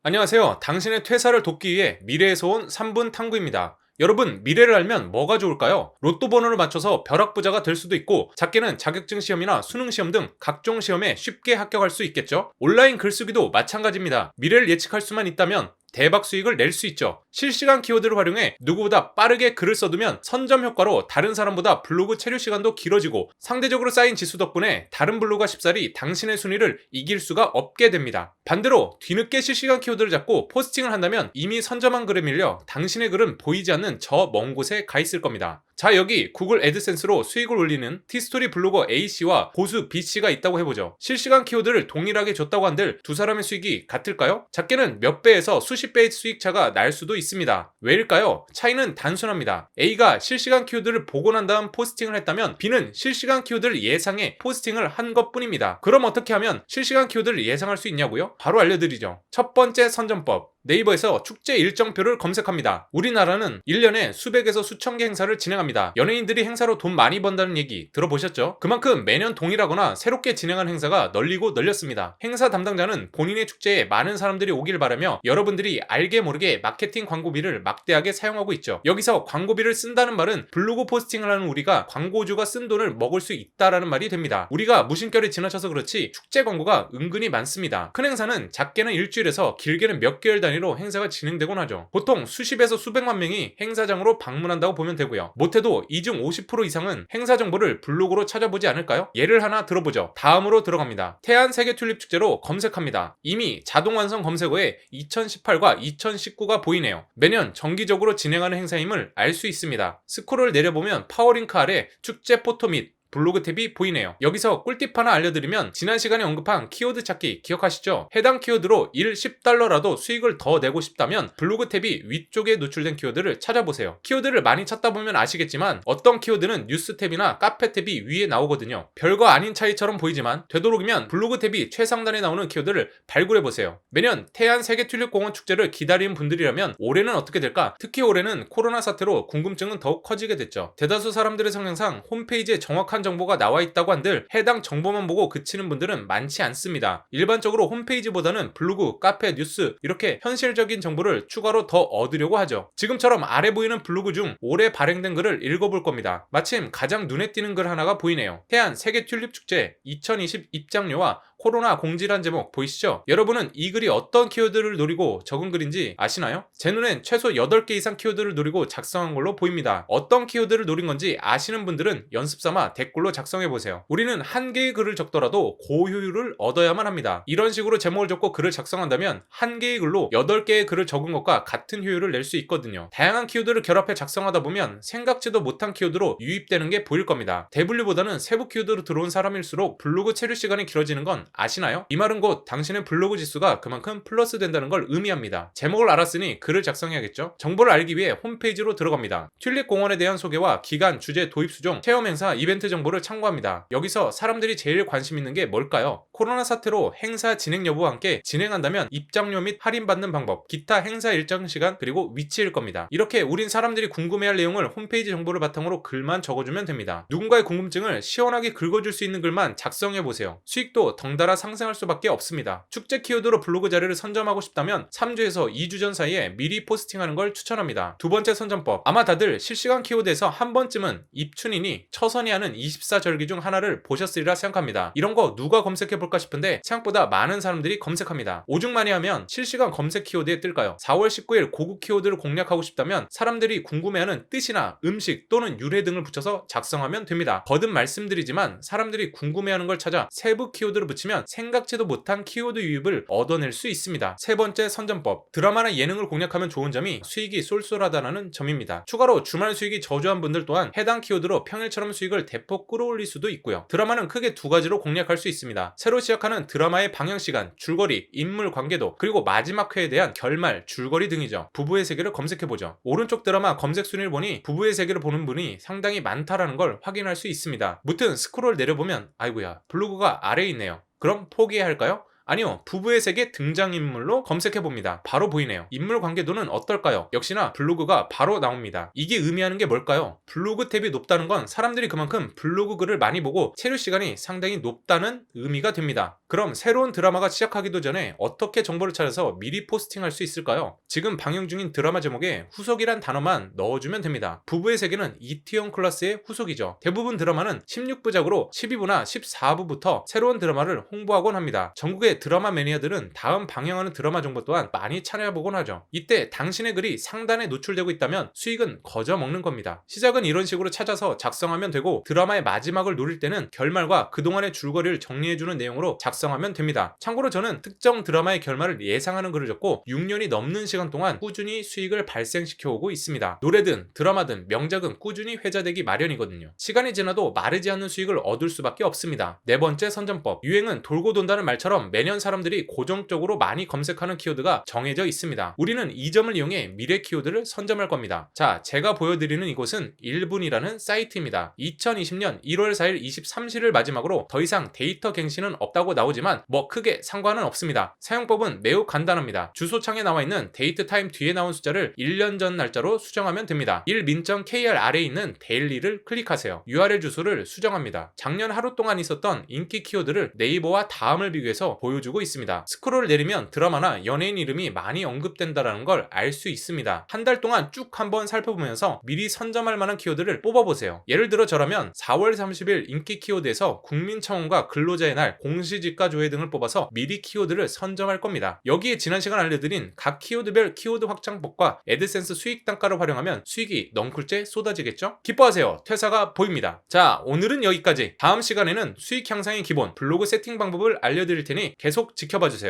안녕하세요. 당신의 퇴사를 돕기 위해 미래에서 온 3분 탐구입니다. 여러분, 미래를 알면 뭐가 좋을까요? 로또 번호를 맞춰서 벼락부자가 될 수도 있고, 작게는 자격증 시험이나 수능 시험 등 각종 시험에 쉽게 합격할 수 있겠죠? 온라인 글쓰기도 마찬가지입니다. 미래를 예측할 수만 있다면 대박 수익을 낼 수 있죠. 실시간 키워드를 활용해 누구보다 빠르게 글을 써두면 선점 효과로 다른 사람보다 블로그 체류 시간도 길어지고, 상대적으로 쌓인 지수 덕분에 다른 블로그가 쉽사리 당신의 순위를 이길 수가 없게 됩니다. 반대로 뒤늦게 실시간 키워드를 잡고 포스팅을 한다면 이미 선점한 글에 밀려 당신의 글은 보이지 않는 저 먼 곳에 가 있을 겁니다. 자, 여기 구글 애드센스로 수익을 올리는 티스토리 블로거 A씨와 고수 B씨가 있다고 해보죠. 실시간 키워드를 동일하게 줬다고 한들 두 사람의 수익이 같을까요? 작게는 몇 배에서 수십 배의 수익차가 날 수도 있습니다. 왜일까요? 차이는 단순합니다. A가 실시간 키워드를 보고 난 다음 포스팅을 했다면 B는 실시간 키워드를 예상해 포스팅을 한 것뿐입니다. 그럼 어떻게 하면 실시간 키워드를 예상할 수 있냐고요? 바로 알려드리죠. 첫 번째 선점법. 네이버에서 축제 일정표를 검색합니다. 우리나라는 1년에 수백에서 수천 개 행사를 진행합니다. 연예인들이 행사로 돈 많이 번다는 얘기 들어보셨죠? 그만큼 매년 동일하거나 새롭게 진행하는 행사가 널리고 널렸습니다. 행사 담당자는 본인의 축제에 많은 사람들이 오길 바라며 여러분들이 알게 모르게 마케팅 광고비를 막대하게 사용하고 있죠. 여기서 광고비를 쓴다는 말은 블로그 포스팅을 하는 우리가 광고주가 쓴 돈을 먹을 수 있다라는 말이 됩니다. 우리가 무심결에 지나쳐서 그렇지 축제 광고가 은근히 많습니다. 큰 행사는 작게는 일주일에서 길게는 몇 개월 단위로 행사가 진행되곤 하죠. 보통 수십에서 수백만 명이 행사장으로 방문한다고 보면 되고요. 못해도 이 중 50% 이상은 행사 정보를 블로그로 찾아보지 않을까요? 예를 하나 들어보죠. 다음으로 들어갑니다. 태안 세계 튤립 축제로 검색합니다. 이미 자동 완성 검색어에 2018과 2019가 보이네요. 매년 정기적으로 진행하는 행사임을 알 수 있습니다. 스크롤 내려보면 파워링크 아래 축제 포토 및 블로그 탭이 보이네요. 여기서 꿀팁 하나 알려드리면 지난 시간에 언급한 키워드 찾기 기억하시죠? 해당 키워드로 10달러라도 수익을 더 내고 싶다면 블로그 탭이 위쪽에 노출된 키워드를 찾아보세요. 키워드를 많이 찾다 보면 아시겠지만 어떤 키워드는 뉴스 탭이나 카페 탭이 위에 나오거든요. 별거 아닌 차이처럼 보이지만 되도록이면 블로그 탭이 최상단에 나오는 키워드를 발굴해보세요. 매년 태안 세계 튤립 공원 축제를 기다리는 분들이라면 올해는 어떻게 될까? 특히 올해는 코로나 사태로 궁금증은 더욱 커지게 됐죠. 대다수 사람들의 성향상 홈페이지에 정확한 정보가 나와 있다고 한들 해당 정보만 보고 그치는 분들은 많지 않습니다. 일반적으로 홈페이지보다는 블로그, 카페, 뉴스 이렇게 현실적인 정보를 추가로 더 얻으려고 하죠. 지금처럼 아래 보이는 블로그 중 올해 발행된 글을 읽어볼 겁니다. 마침 가장 눈에 띄는 글 하나가 보이네요. 태안 세계 튤립 축제 2020 입장료와 코로나 공지란 제목 보이시죠? 여러분은 이 글이 어떤 키워드를 노리고 적은 글인지 아시나요? 제 눈엔 최소 8개 이상 키워드를 노리고 작성한 걸로 보입니다. 어떤 키워드를 노린 건지 아시는 분들은 연습삼아 댓글로 작성해보세요. 우리는 한 개의 글을 적더라도 고효율을 얻어야만 합니다. 이런 식으로 제목을 적고 글을 작성한다면 한 개의 글로 8개의 글을 적은 것과 같은 효율을 낼 수 있거든요. 다양한 키워드를 결합해 작성하다 보면 생각지도 못한 키워드로 유입되는 게 보일 겁니다. 대분류보다는 세부 키워드로 들어온 사람일수록 블로그 체류 시간이 길어지는 건 아시나요? 이 말은 곧 당신의 블로그 지수가 그만큼 플러스 된다는 걸 의미합니다. 제목을 알았으니 글을 작성해야겠죠? 정보를 알기 위해 홈페이지로 들어갑니다. 튤립 공원에 대한 소개와 기간, 주제, 도입 수종, 체험 행사, 이벤트 정보를 참고합니다. 여기서 사람들이 제일 관심 있는 게 뭘까요? 코로나 사태로 행사 진행 여부와 함께 진행한다면 입장료 및 할인받는 방법, 기타 행사 일정 시간, 그리고 위치일 겁니다. 이렇게 우린 사람들이 궁금해할 내용을 홈페이지 정보를 바탕으로 글만 적어주면 됩니다. 누군가의 궁금증을 시원하게 긁어줄 수 있는 글만 작성해보세요. 수익도 덩달아 상승할 수밖에 없습니다. 축제 키워드로 블로그 자료를 선점하고 싶다면 3주에서 2주 전 사이에 미리 포스팅하는 걸 추천합니다. 두 번째 선점법. 아마 다들 실시간 키워드에서 한 번쯤은 입춘이니 처선이 하는 24절기 중 하나를 보셨으리라 생각합니다. 이런 거 누가 검색해볼까 싶은데 생각보다 많은 사람들이 검색합니다. 오죽 많이 하면 실시간 검색 키워드에 뜰까요? 4월 19일 고급 키워드를 공략하고 싶다면 사람들이 궁금해하는 뜻이나 음식 또는 유래 등을 붙여서 작성하면 됩니다. 거듭 말씀드리지만 사람들이 궁금해하는 걸 찾아 세부 키워드를 붙이면 생각지도 못한 키워드 유입을 얻어낼 수 있습니다. 세 번째 선점법. 드라마나 예능을 공략하면 좋은 점이 수익이 쏠쏠하다는 점입니다. 추가로 주말 수익이 저조한 분들 또한 해당 키워드로 평일처럼 수익을 대폭 끌어올릴 수도 있고요. 드라마는 크게 두 가지로 공략할 수 있습니다. 새로 시작하는 드라마의 방향시간, 줄거리, 인물 관계도, 그리고 마지막 회에 대한 결말, 줄거리 등이죠. 부부의 세계를 검색해보죠. 오른쪽 드라마 검색 순위를 보니 부부의 세계를 보는 분이 상당히 많다라는 걸 확인할 수 있습니다. 무튼 스크롤 내려보면 아이고야 블로그가 아래에 있네요. 그럼 포기해야 할까요? 아니요, 부부의 세계 등장인물로 검색해봅니다. 바로 보이네요. 인물 관계도는 어떨까요? 역시나 블로그가 바로 나옵니다. 이게 의미하는 게 뭘까요? 블로그 탭이 높다는 건 사람들이 그만큼 블로그 글을 많이 보고 체류 시간이 상당히 높다는 의미가 됩니다. 그럼 새로운 드라마가 시작하기도 전에 어떻게 정보를 찾아서 미리 포스팅할 수 있을까요? 지금 방영 중인 드라마 제목에 후속이란 단어만 넣어주면 됩니다. 부부의 세계는 이태원 클라스의 후속이죠. 대부분 드라마는 16부작으로 12부나 14부부터 새로운 드라마를 홍보하곤 합니다. 전국의 드라마 매니아들은 다음 방영하는 드라마 정보 또한 많이 찾아보곤 하죠. 이때 당신의 글이 상단에 노출되고 있다면 수익은 거저 먹는 겁니다. 시작은 이런 식으로 찾아서 작성하면 되고, 드라마의 마지막을 노릴 때는 결말과 그동안의 줄거리를 정리해주는 내용으로 작성하면 됩니다. 참고로 저는 특정 드라마의 결말을 예상하는 글을 적고 6년이 넘는 시간 동안 꾸준히 수익을 발생시켜오고 있습니다. 노래든 드라마든 명작은 꾸준히 회자되기 마련이거든요. 시간이 지나도 마르지 않는 수익을 얻을 수밖에 없습니다. 네 번째 선점법. 유행은 돌고 돈다는 말처럼 매년 사람들이 고정적으로 많이 검색하는 키워드가 정해져 있습니다. 우리는 이 점을 이용해 미래 키워드를 선점할 겁니다. 자, 제가 보여드리는 이곳은 1분이라는 사이트입니다. 2020년 1월 4일 23시를 마지막으로 더 이상 데이터 갱신은 없다고 나오지만 뭐 크게 상관은 없습니다. 사용법은 매우 간단합니다. 주소창에 나와 있는 데이트 타임 뒤에 나온 숫자를 1년 전 날짜로 수정하면 됩니다. 1min.kr 아래에 있는 데일리를 클릭하세요. URL 주소를 수정합니다. 작년 하루 동안 있었던 인기 키워드를 네이버와 다음을 비교해서 보여주고 있습니다. 스크롤 내리면 드라마나 연예인 이름이 많이 언급된다는 걸 알 수 있습니다. 한 달 동안 쭉 한번 살펴보면서 미리 선점할 만한 키워드를 뽑아보세요. 예를 들어 저라면 4월 30일 인기 키워드에서 국민청원과 근로자의 날, 공시지가 조회 등을 뽑아서 미리 키워드를 선점할 겁니다. 여기에 지난 시간 알려드린 각 키워드별 키워드 확장법과 애드센스 수익 단가를 활용하면 수익이 넝쿨째 쏟아지겠죠? 기뻐하세요. 퇴사가 보입니다. 자, 오늘은 여기까지. 다음 시간에는 수익 향상의 기본 블로그 세팅 방법을 알려드릴 테니 계속 지켜봐주세요.